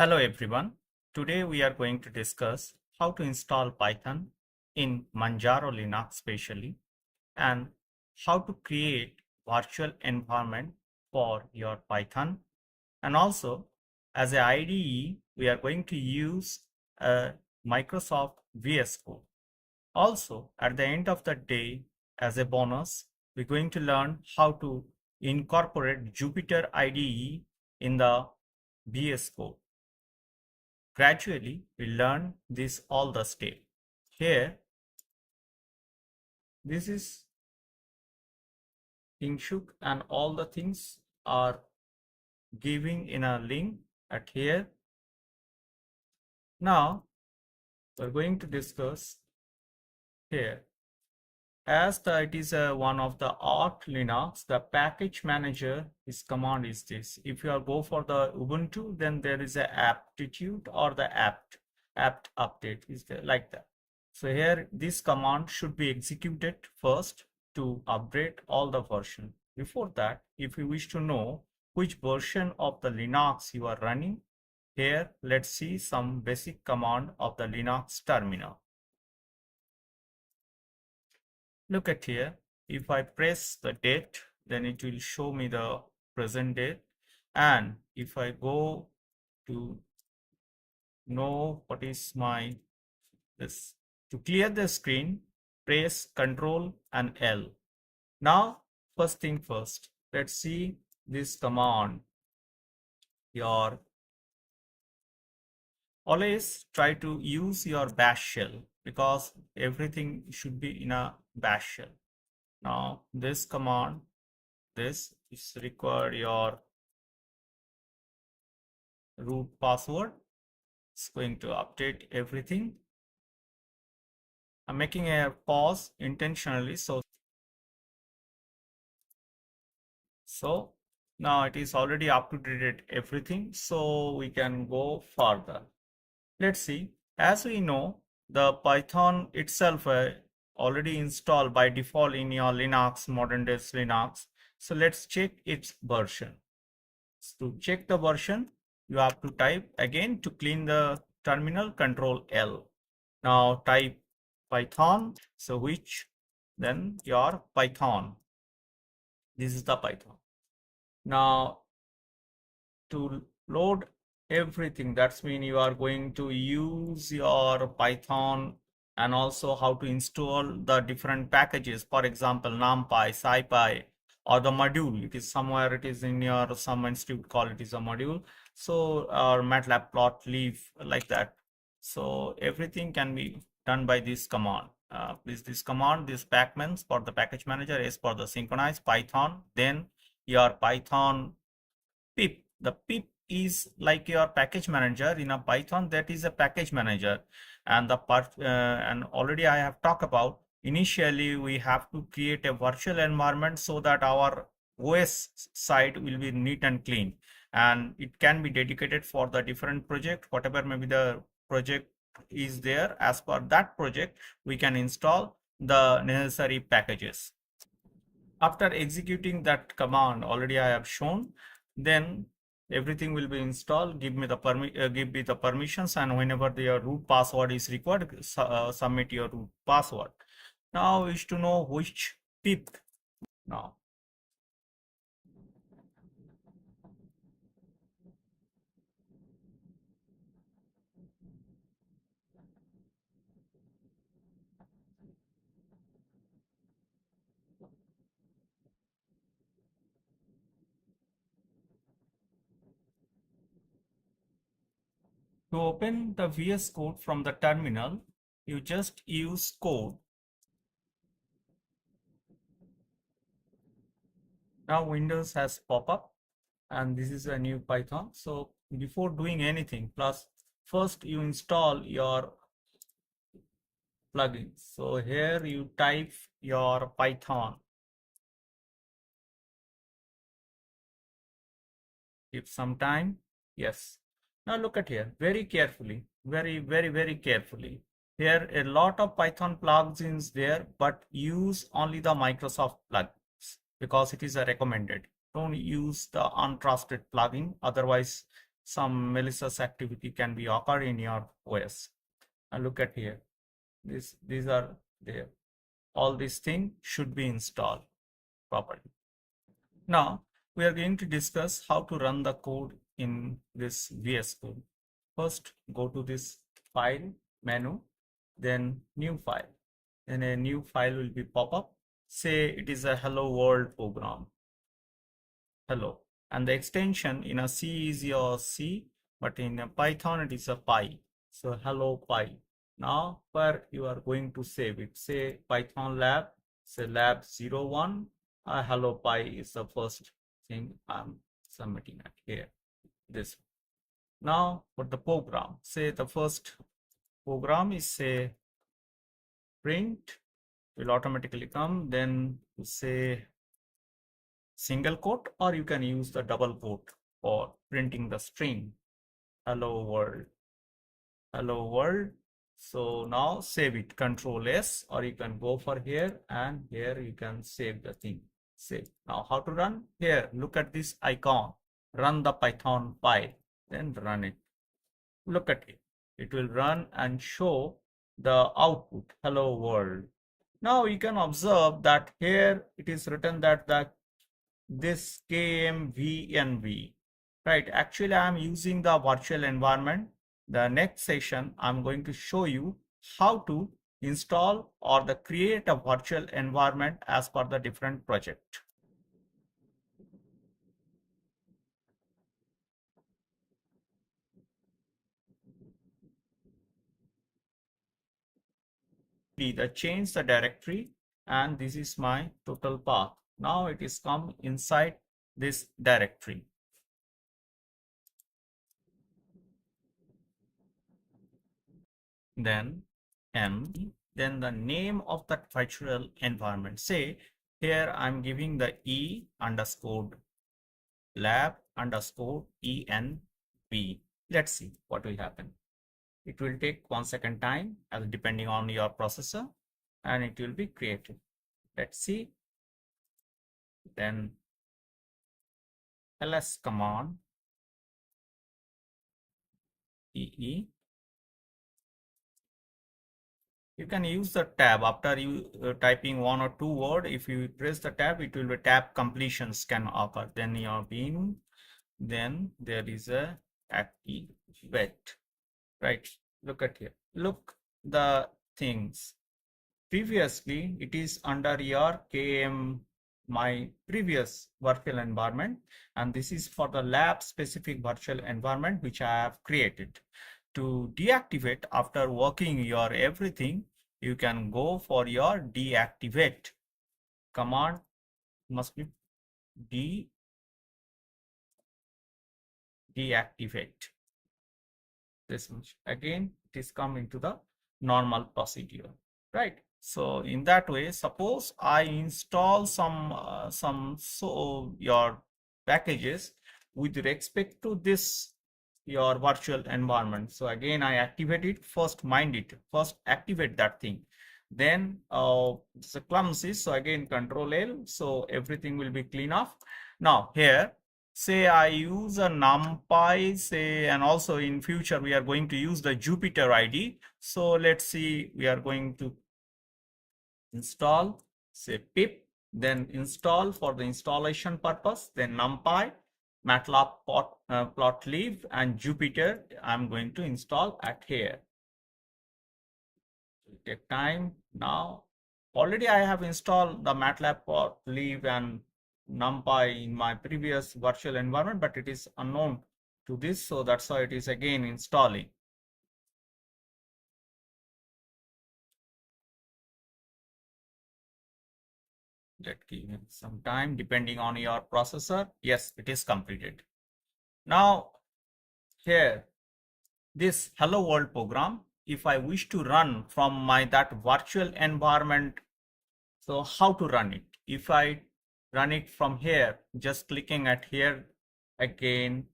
Hello everyone. Today we are going to discuss how to install Python in Manjaro Linux specially and how to create virtual environment for your Python. And also as a IDE, we are going to use a Microsoft VS Code. Also at the end of the day, as a bonus, we're going to learn how to incorporate Jupyter IDE in the VS Code. Gradually, we learn this all the step. Here, this is Inshuk and all the things are giving in a link at here. Now, we're going to discuss here. As it is one of the Arch Linux, the package manager, his command is this. If you are go for the Ubuntu, then there is a aptitude or the apt update is there like that. So here this command should be executed first to update all the version. Before that, if you wish to know which version of the Linux you are running, here let's see some basic command of the Linux terminal. Look at here, if I press the date, then it will show me the present date. And if I go to know what is my this, to clear the screen, press Ctrl and L. Now, first thing first, let's see this command. Always try to use your bash shell because everything should be in a bash shell. Now, this command, this is require your root password. It's going to update everything. I'm making a pause intentionally so now it is already up to date everything, so we can go further. Let's see. As we know, the Python itself already installed by default in your Linux, modern days Linux. So let's check its version. To check the version, you have to type again to clean the terminal, Control L. Now type Python, so which then your Python. This is the Python. Now to load everything, that's mean you are going to use your Python and also how to install the different packages, for example numpy, scipy, or the module. It is somewhere, it is in your some institute call it is a module, so or MATLAB plot leaf like that. So everything can be done by this command. This command, this pacmans for the package manager, is for the synchronize Python, then your Python pip. The pip is like your package manager in a Python. That is a package manager, and the part and already I have talked about. Initially, we have to create a virtual environment so that our OS side will be neat and clean, and it can be dedicated for the different project, whatever maybe the project is there. As per that project, we can install the necessary packages. After executing that command already I have shown, then everything will be installed. Give me the permissions, and whenever your root password is required, submit your root password. Now we wish to know which pip. Now to open the VS Code from the terminal, you just use code. Now Windows has pop up, and this is a new Python. So before doing anything, plus first you install your plugins. So here you type your Python. Give some time. Yes. Now look at here very carefully, very carefully. Here a lot of Python plugins there, but use only the Microsoft plugins because it is a recommended. Don't use the untrusted plugin, otherwise some malicious activity can be occur in your OS. And look at here, these are there. All these things should be installed properly. Now we are going to discuss how to run the code in this VS Code. First, go to this file menu, then new file. Then a new file will be pop up. Say it is a hello world program. Hello. And the extension in a C is your C, but in a Python it is a Py. So hello Py. Now where you are going to save it, say Python lab, say lab 01. Hello Py is the first thing I'm submitting at here. This. Now for the program, say the first program is say print will automatically come, then say single quote, or you can use the double quote for printing the string hello world. Hello world. So now save it, Control S, or you can go for here and here you can save the thing. Save. Now how to run? Here, look at this icon, run the Python file, then run it. Look at it. It will run and show the output hello world. Now you can observe that here it is written that this KMVNV, right? Actually, I'm using the virtual environment. The next session, I'm going to show you how to install or the create a virtual environment as per the different project. The change the directory, and this is my total path. Now it is come inside this directory. Then then the name of that virtual environment. Say here I'm giving the E underscore lab underscore env. Let's see what will happen. It will take 1 second time as depending on your processor, and it will be created. Let's see. Then ls command ee. You can use the tab after you typing 1 or 2 word. If you press the tab, it will be tab completions can occur. Then your bin, then there is a activate, right? Look at here. Look the things. Previously, it is under your KM, my previous virtual environment, and this is for the lab specific virtual environment which I have created. To deactivate after working your everything, you can go for your deactivate command. Must be deactivate. This much again it is come into the normal procedure, right? So in that way, suppose I install some so your packages with respect to this your virtual environment. So again I activate it, first mind it, first activate that thing, then it's a clumsy, so again Control L, so everything will be clean off. Now here say I use a numpy, say, and also in future we are going to use the Jupyter ID. So let's see, we are going to install, say pip, then install for the installation purpose, then numpy, MATLAB plotly, and Jupyter I'm going to install at here. It will take time. Now already I have installed the MATLAB plotly and NumPy in my previous virtual environment, but it is unknown to this, so that's why it is again installing. Let give it some time depending on your processor. Yes, it is completed. Now here this hello world program, if I wish to run from my that virtual environment, so how to run it? If I run it from here, just clicking at here again,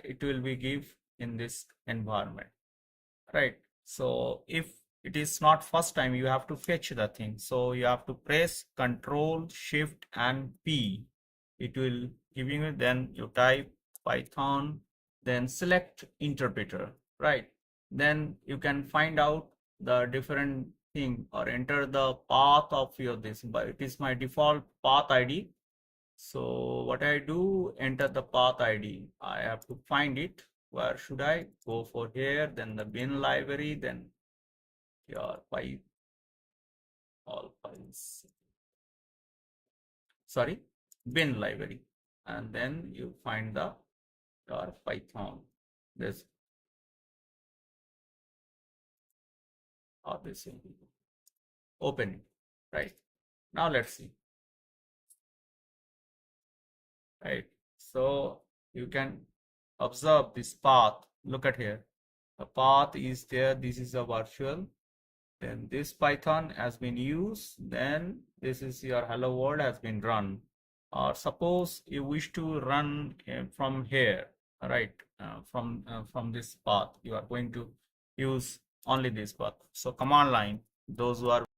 it will be give in this environment, right? So if it is not first time, you have to fetch the thing, so you have to press Control Shift and P. It will giving you, then you type Python then select interpreter, right? Then you can find out the different thing or enter the path of your this, but it is my default path ID. So what I do, enter the path ID. I have to find it. Where should I go? For here, then the bin library, then your py all files. Sorry, bin library, and then you find the your Python. This or this open it, right? Now let's see, right? So you can observe this path. Look at here. The path is there. This is a virtual. Then this Python has been used. Then this is your hello world has been run. Or suppose you wish to run from here, right? From this path, you are going to use only this path. So command line. Those who are